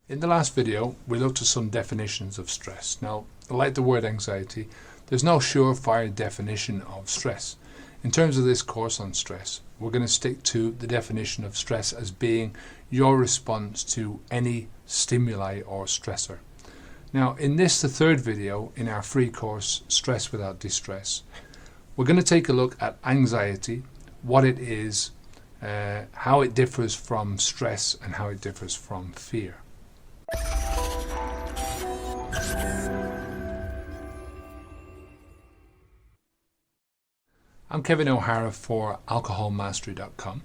In the last video, we looked at some definitions of stress. Now, like the word anxiety, there's no surefire definition of stress. In terms of this course on stress, we're going to stick to the definition of stress as being your response to any stimuli or stressor. Now, in this, the third video in our free course, Stress Without Distress, we're going to take a look at anxiety, what it is, how it differs from stress, and how it differs from fear. I'm Kevin O'Hara for alcoholmastery.com.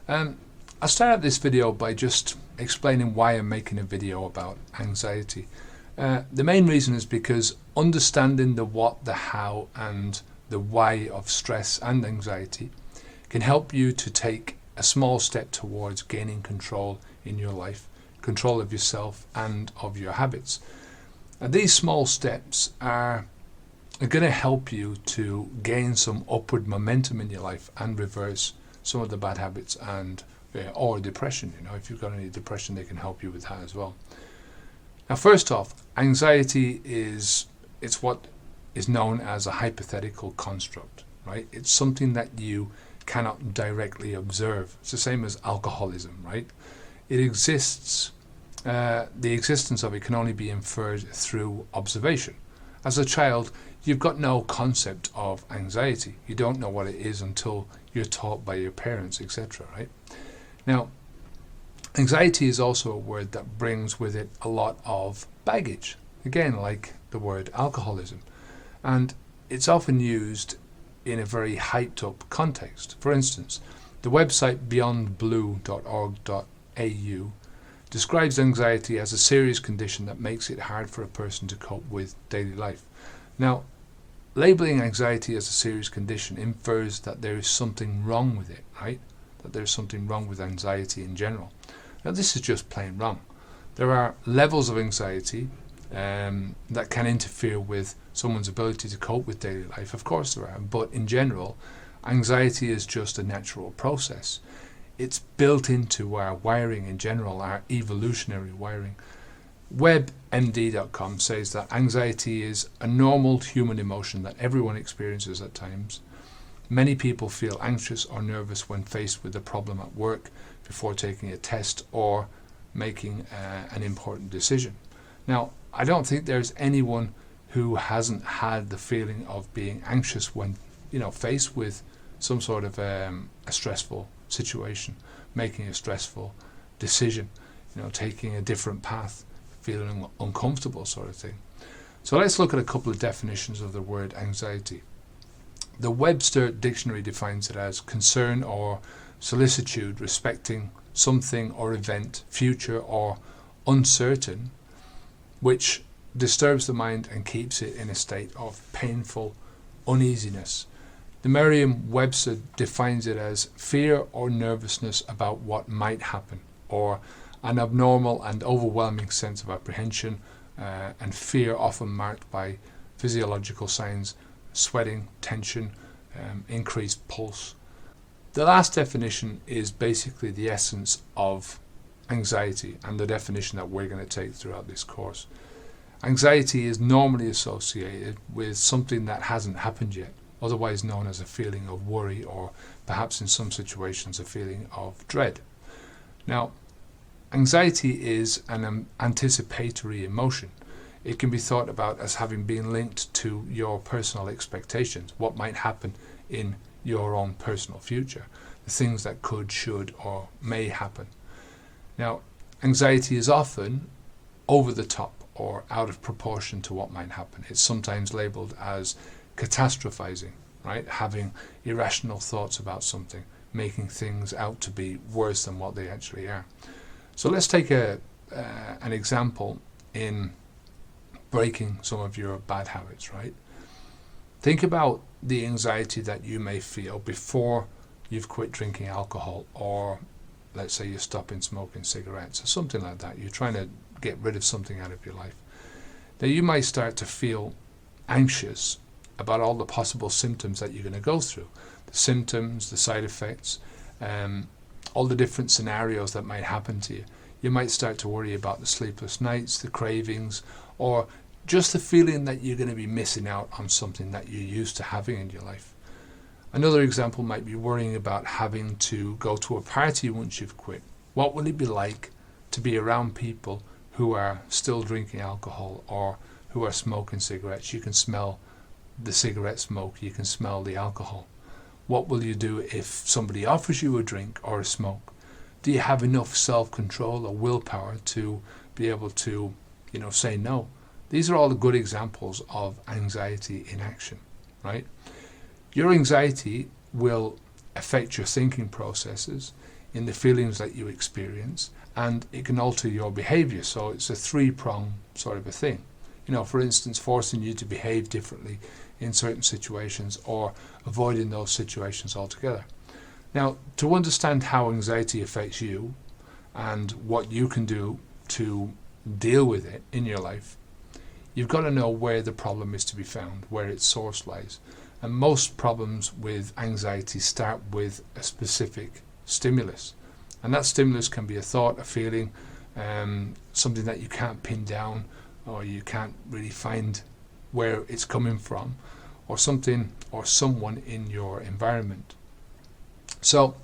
I'll start out this video by just explaining why I'm making a video about anxiety. The main reason is because understanding the what, the how, and the why of stress and anxiety can help you to take a small step towards gaining control in your life, control of yourself and of your habits. And these small steps are going to help you to gain some upward momentum in your life and reverse some of the bad habits and or depression. If you've got any depression, they can help you with that as well. Now, first off, anxiety it's what is known as a hypothetical construct, right? It's something that you cannot directly observe. It's the same as alcoholism, right? It exists. The existence of it can only be inferred through observation. As a child, you've got no concept of anxiety. You don't know what it is until you're taught by your parents, etc., right? Now, anxiety is also a word that brings with it a lot of baggage, again, like the word alcoholism. And it's often used in a very hyped up context. For instance, the website beyondblue.org.au describes anxiety as a serious condition that makes it hard for a person to cope with daily life. Now, labeling anxiety as a serious condition infers that there is something wrong with it, right? That there's something wrong with anxiety in general. Now, this is just plain wrong. There are levels of anxiety that can interfere with someone's ability to cope with daily life. Of course there are, but in general, anxiety is just a natural process. It's built into our wiring in general, our evolutionary wiring. WebMD.com says that anxiety is a normal human emotion that everyone experiences at times. Many people feel anxious or nervous when faced with a problem at work, before taking a test, or making an important decision. Now, I don't think there's anyone who hasn't had the feeling of being anxious when, faced with some sort of a stressful situation, making a stressful decision, taking a different path, feeling uncomfortable, sort of thing. So let's look at a couple of definitions of the word anxiety. The Webster Dictionary defines it as concern or solicitude respecting something or event, future or uncertain, which disturbs the mind and keeps it in a state of painful uneasiness. The Merriam-Webster defines it as fear or nervousness about what might happen, or an abnormal and overwhelming sense of apprehension and fear, often marked by physiological signs, sweating, tension, increased pulse. The last definition is basically the essence of anxiety and the definition that we're going to take throughout this course. Anxiety is normally associated with something that hasn't happened yet, otherwise known as a feeling of worry, or perhaps in some situations a feeling of dread. Now, anxiety is an anticipatory emotion. It can be thought about as having been linked to your personal expectations, what might happen in your own personal future, the things that could, should, or may happen. Now, anxiety is often over the top or out of proportion to what might happen. It's sometimes labeled as catastrophizing, right? Having irrational thoughts about something, making things out to be worse than what they actually are. So let's take an example in breaking some of your bad habits, right? Think about the anxiety that you may feel before you've quit drinking alcohol, or let's say you're stopping smoking cigarettes or something like that. You're trying to get rid of something out of your life. Now, you might start to feel anxious about all the possible symptoms that you're going to go through. The symptoms, the side effects, all the different scenarios that might happen to you. You might start to worry about the sleepless nights, the cravings, or just the feeling that you're going to be missing out on something that you're used to having in your life. Another example might be worrying about having to go to a party once you've quit. What will it be like to be around people who are still drinking alcohol or who are smoking cigarettes? You can smell the cigarette smoke, you can smell the alcohol. What will you do if somebody offers you a drink or a smoke? Do you have enough self-control or willpower to be able to, say no? These are all the good examples of anxiety in action, right? Your anxiety will affect your thinking processes in the feelings that you experience, and it can alter your behavior. So it's a three-pronged sort of a thing. For instance, forcing you to behave differently in certain situations or avoiding those situations altogether. Now, to understand how anxiety affects you and what you can do to deal with it in your life, you've got to know where the problem is to be found, where its source lies. And most problems with anxiety start with a specific stimulus. And that stimulus can be a thought, a feeling, something that you can't pin down or you can't really find where it's coming from, or something or someone in your environment. So,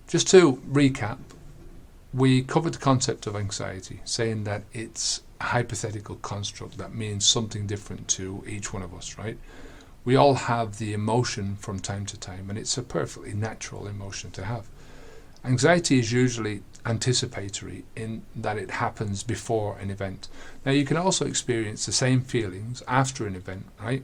just to recap, we covered the concept of anxiety, saying that it's a hypothetical construct that means something different to each one of us, right? We all have the emotion from time to time, and it's a perfectly natural emotion to have. Anxiety is usually anticipatory in that it happens before an event. Now, you can also experience the same feelings after an event, right?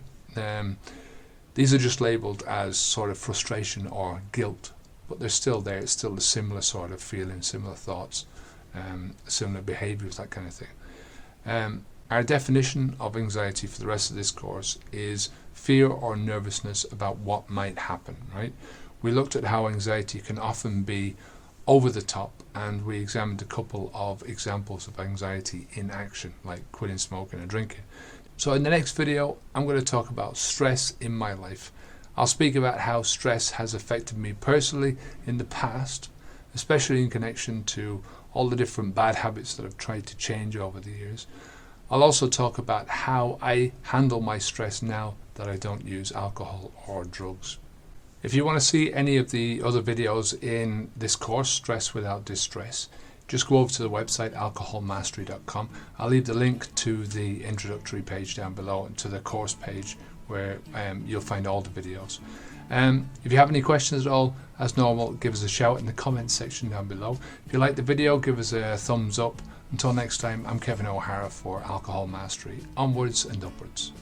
These are just labelled as sort of frustration or guilt, but they're still there. It's still a similar sort of feeling, similar thoughts, similar behaviours, that kind of thing. Our definition of anxiety for the rest of this course is fear or nervousness about what might happen, right? We looked at how anxiety can often be over the top, and we examined a couple of examples of anxiety in action, like quitting smoking and drinking. So in the next video, I'm going to talk about stress in my life. I'll speak about how stress has affected me personally in the past, especially in connection to all the different bad habits that I've tried to change over the years. I'll also talk about how I handle my stress now that I don't use alcohol or drugs. If you want to see any of the other videos in this course, Stress Without Distress, just go over to the website alcoholmastery.com. I'll leave the link to the introductory page down below and to the course page where you'll find all the videos. If you have any questions at all, as normal, give us a shout in the comments section down below. If you like the video, give us a thumbs up. Until next time, I'm Kevin O'Hara for Alcohol Mastery. Onwards and upwards.